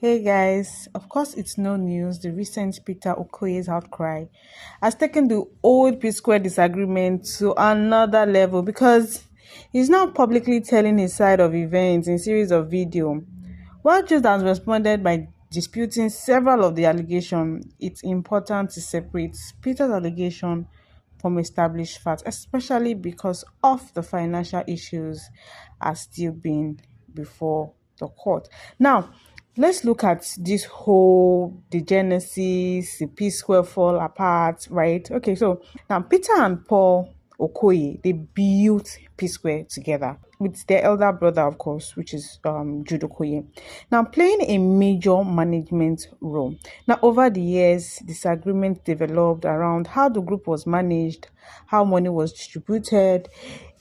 Hey guys, of course it's no news. The recent Peter Okoye's outcry has taken the old P-Square disagreement to another level because he's now publicly telling his side of events in series of video. While Jude has responded by disputing several of the allegations, it's important to separate Peter's allegation from established facts, especially because of the financial issues are still being before the court. Now, let's look at this whole the genesis, the P Square fall apart, right? Okay, so now Peter and Paul Okoye, they built P Square together with their elder brother, of course, which is Jude Okoye. Now playing a major management role. Now over the years, disagreement developed around how the group was managed, how money was distributed,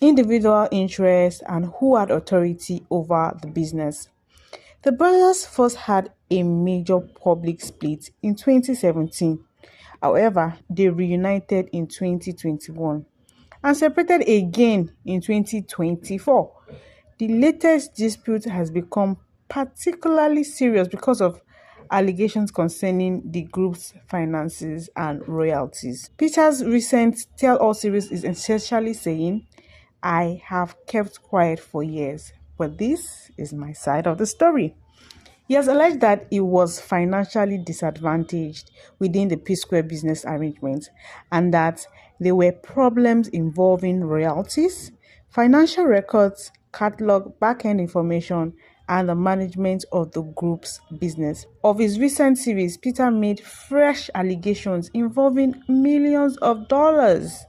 individual interests, and who had authority over the business. The brothers first had a major public split in 2017. However, they reunited in 2021 and separated again in 2024. The latest dispute has become particularly serious because of allegations concerning the group's finances and royalties. Peter's recent Tell All series is essentially saying, I have kept quiet for years, but this is my side of the story. He has alleged that he was financially disadvantaged within the P Square business arrangement and that there were problems involving royalties, financial records, catalog, back-end information, and the management of the group's business. Of his recent series, Peter made fresh allegations involving millions of dollars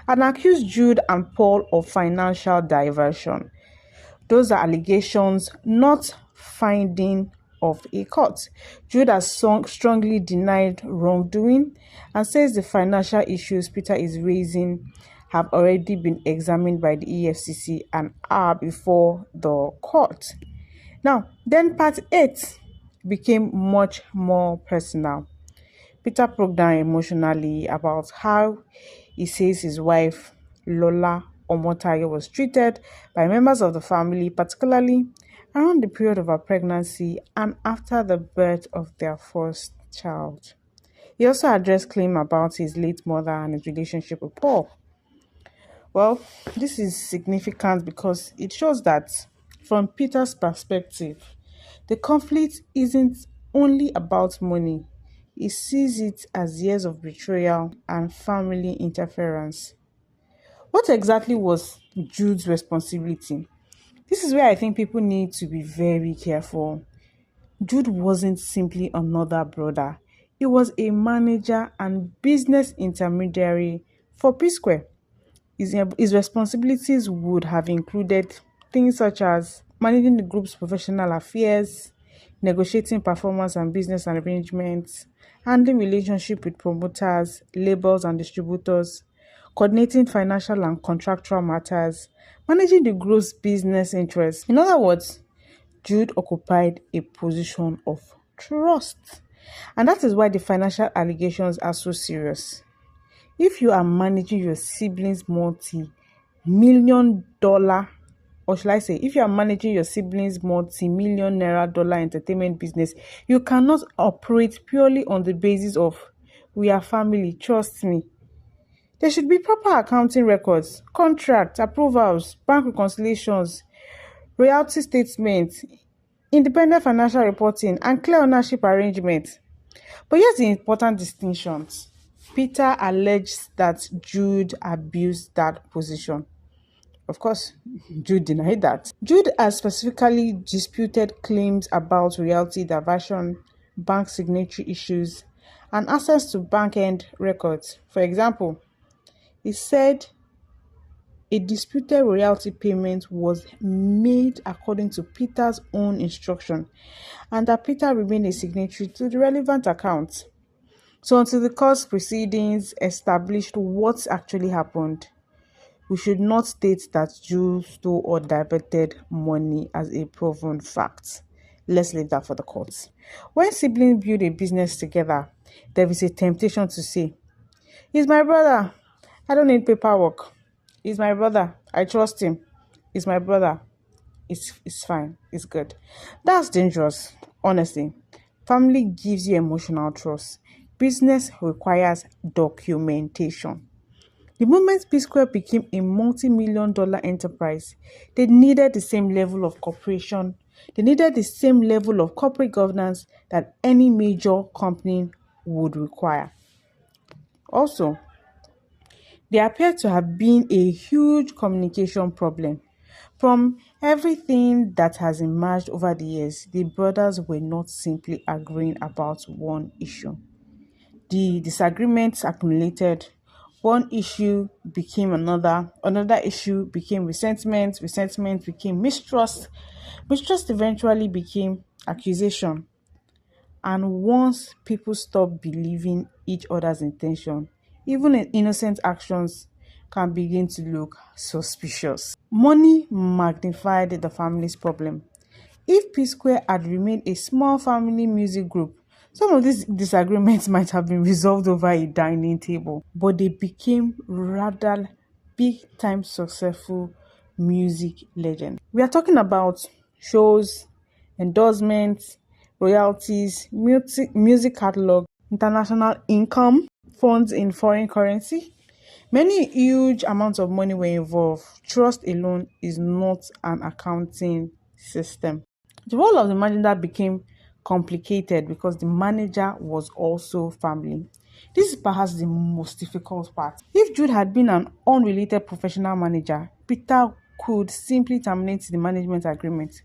and accused Jude and Paul of financial diversion. Those are allegations, not finding of a court. Jude has strongly denied wrongdoing and says the financial issues Peter is raising have already been examined by the EFCC and are before the court. Now, then part 8 became much more personal. Peter broke down emotionally about how he says his wife, Lola Omotayo, was treated by members of the family, particularly around the period of her pregnancy and after the birth of their first child. He also addressed claims about his late mother and his relationship with Paul. Well, this is significant because it shows that from Peter's perspective, the conflict isn't only about money. He sees it as years of betrayal and family interference. What exactly was Jude's responsibility? This is where I think people need to be very careful. Jude wasn't simply another brother. He was a manager and business intermediary for P Square. His responsibilities would have included things such as managing the group's professional affairs, negotiating performance and business arrangements, handling relationship with promoters, labels and distributors, coordinating financial and contractual matters, managing the group's business interests. In other words, Jude occupied a position of trust. And that is why the financial allegations are so serious. If you are managing your siblings' multi-million dollar, or should I say, if you are managing your siblings' multi-million naira dollar entertainment business, you cannot operate purely on the basis of we are family, trust me. There should be proper accounting records, contract approvals, bank reconciliations, royalty statements, independent financial reporting, and clear ownership arrangements. But here's the important distinctions. Peter alleged that Jude abused that position. Of course, Jude denied that. Jude has specifically disputed claims about royalty diversion, bank signatory issues, and access to bank-end records. For example, he said a disputed royalty payment was made according to Peter's own instruction and that Peter remained a signatory to the relevant account. So until the court proceedings established what actually happened, we should not state that Jude stole or diverted money as a proven fact. Let's leave that for the courts. When siblings build a business together, there is a temptation to say, he's my brother, I don't need paperwork. He's my brother, I trust him. He's my brother, it's fine, it's good. That's dangerous, honestly, Family gives you emotional trust. Business requires documentation. The moment P Square became a multi-million dollar enterprise, they needed the same level of cooperation. They needed the same level of corporate governance that any major company would require. Also, there appeared to have been a huge communication problem. From everything that has emerged over the years, the brothers were not simply agreeing about one issue. The disagreements accumulated. One issue became another issue became resentment became mistrust eventually became accusation. And once people stop believing each other's intention, even innocent actions can begin to look suspicious. Money magnified the family's problem. If P Square had remained a small family music group, some of these disagreements might have been resolved over a dining table, but they became rather big time successful music legends. We are talking about shows, endorsements, royalties, music catalog, international income, funds in foreign currency. Many huge amounts of money were involved. Trust alone is not an accounting system. The role of the manager became complicated because the manager was also family. This is perhaps the most difficult part. If Jude had been an unrelated professional manager, Peter could simply terminate the management agreement.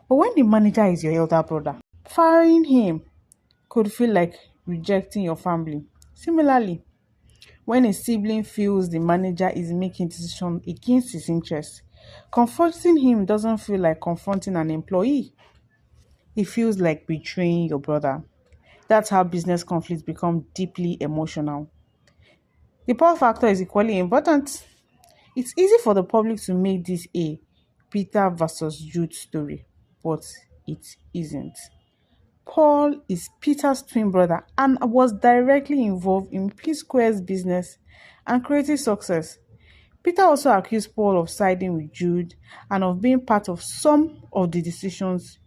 But when the manager is your elder brother, firing him could feel like rejecting your family. Similarly, when a sibling feels the manager is making decisions against his interests, confronting him doesn't feel like confronting an employee. It feels like betraying your brother. That's how business conflicts become deeply emotional. The power factor is equally important. It's easy for the public to make this a Peter versus Jude story, but it isn't. Paul is Peter's twin brother and was directly involved in P Square's business and creative success. Peter also accused Paul of siding with Jude and of being part of some of the decisions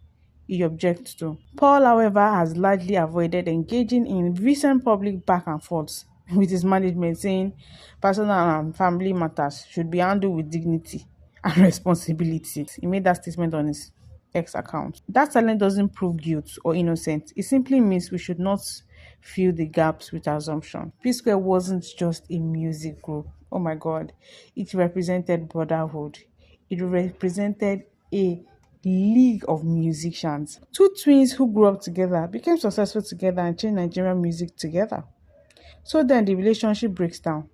he objects to. Paul, however, has largely avoided engaging in recent public back and forths with his management, saying personal and family matters should be handled with dignity and responsibility. He made that statement on his X account. That silence doesn't prove guilt or innocence. It simply means we should not fill the gaps with assumption. P Square wasn't just a music group. Oh my God. It represented brotherhood. It represented a league of musicians. Two twins who grew up together, became successful together, and changed Nigerian music together. So then the relationship breaks down.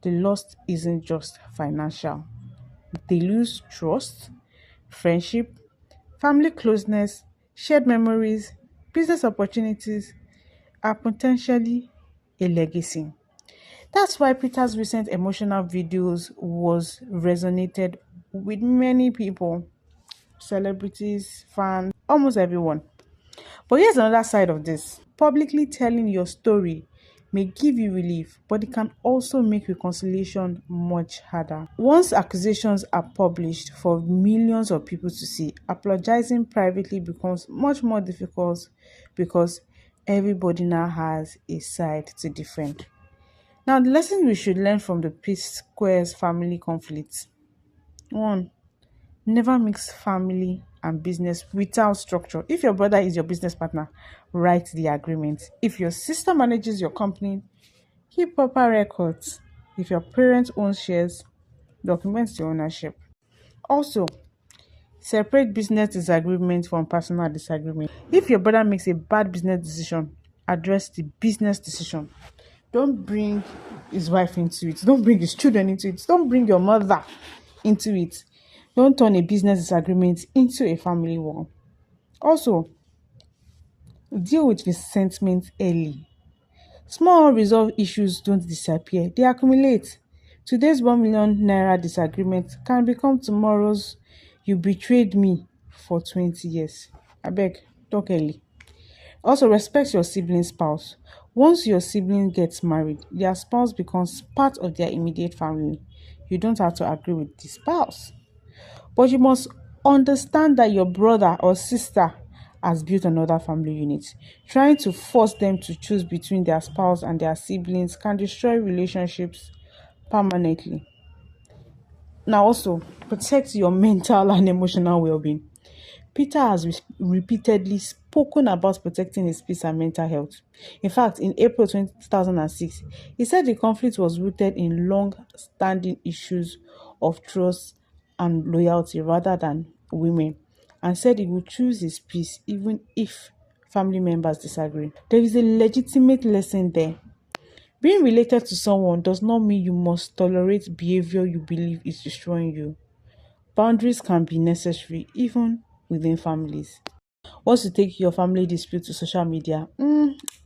The loss isn't just financial. They lose trust, friendship, family closeness, shared memories, business opportunities, are potentially a legacy. That's why Peter's recent emotional videos was resonated with many people, celebrities, fans, almost everyone. But here's another side of this. Publicly telling your story may give you relief, but it can also make reconciliation much harder. Once accusations are published for millions of people to see, apologizing privately becomes much more difficult because everybody now has a side to defend. Now, the lessons we should learn from the P Square's family conflicts. 1. Never mix family and business without structure. If your brother is your business partner, write the agreement. If your sister manages your company, keep proper records. If your parents own shares, document the ownership. Also, separate business disagreement from personal disagreement. If your brother makes a bad business decision, address the business decision. Don't bring his wife into it. Don't bring his children into it. Don't bring your mother into it. Don't turn a business disagreement into a family war. Also, deal with resentment early. Small unresolved issues don't disappear, they accumulate. Today's 1 million naira disagreement can become tomorrow's "you betrayed me" for 20 years. Abeg, talk early. Also, respect your sibling spouse. Once your sibling gets married, their spouse becomes part of their immediate family. You don't have to agree with the spouse, but you must understand that your brother or sister has built another family unit. Trying to force them to choose between their spouse and their siblings can destroy relationships permanently. Now, also protect your mental and emotional well being. Peter has repeatedly spoken about protecting his peace and mental health. In fact, in April 2006, he said the conflict was rooted in long standing issues of trust and loyalty rather than women, and said he would choose his peace even if family members disagree. There is a legitimate lesson there. Being related to someone does not mean you must tolerate behavior you believe is destroying you. Boundaries can be necessary even within families. Once you take your family dispute to social media,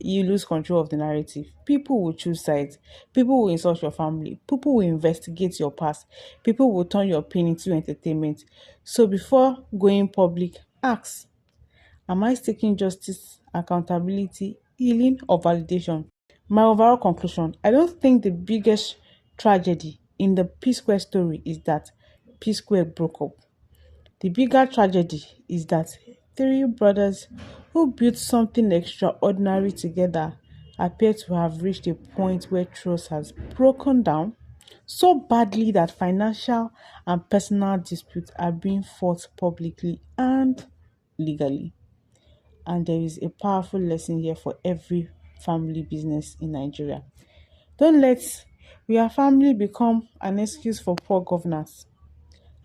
you lose control of the narrative. People will choose sides. People will insult your family. People will investigate your past. People will turn your pain into entertainment. So before going public, ask, am I seeking justice, accountability, healing, or validation? My overall conclusion, I don't think the biggest tragedy in the P Square story is that P Square broke up. The bigger tragedy is that three brothers who built something extraordinary together appear to have reached a point where trust has broken down so badly that financial and personal disputes are being fought publicly and legally. And there is a powerful lesson here for every family business in Nigeria. Don't let your family become an excuse for poor governance.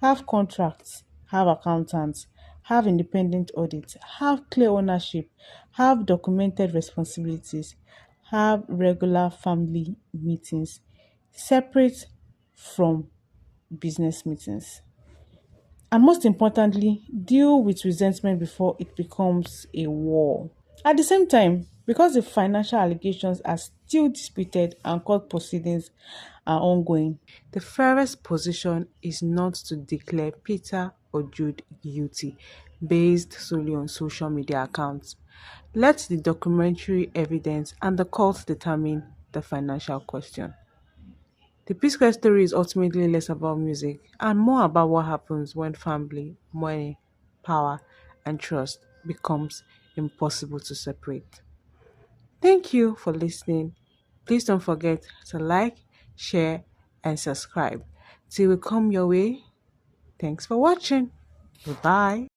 Have contracts, have accountants, have independent audits, have clear ownership, have documented responsibilities, have regular family meetings separate from business meetings. And most importantly, deal with resentment before it becomes a war. At the same time, because the financial allegations are still disputed and court proceedings are ongoing, the fairest position is not to declare Peter or Jude guilty based solely on social media accounts. Let the documentary evidence and the court determine the financial question. The P Square story is ultimately less about music and more about what happens when family, money, power, and trust becomes impossible to separate. Thank you for listening. Please don't forget to like, share, and subscribe. Till we come your way. Thanks for watching. Goodbye.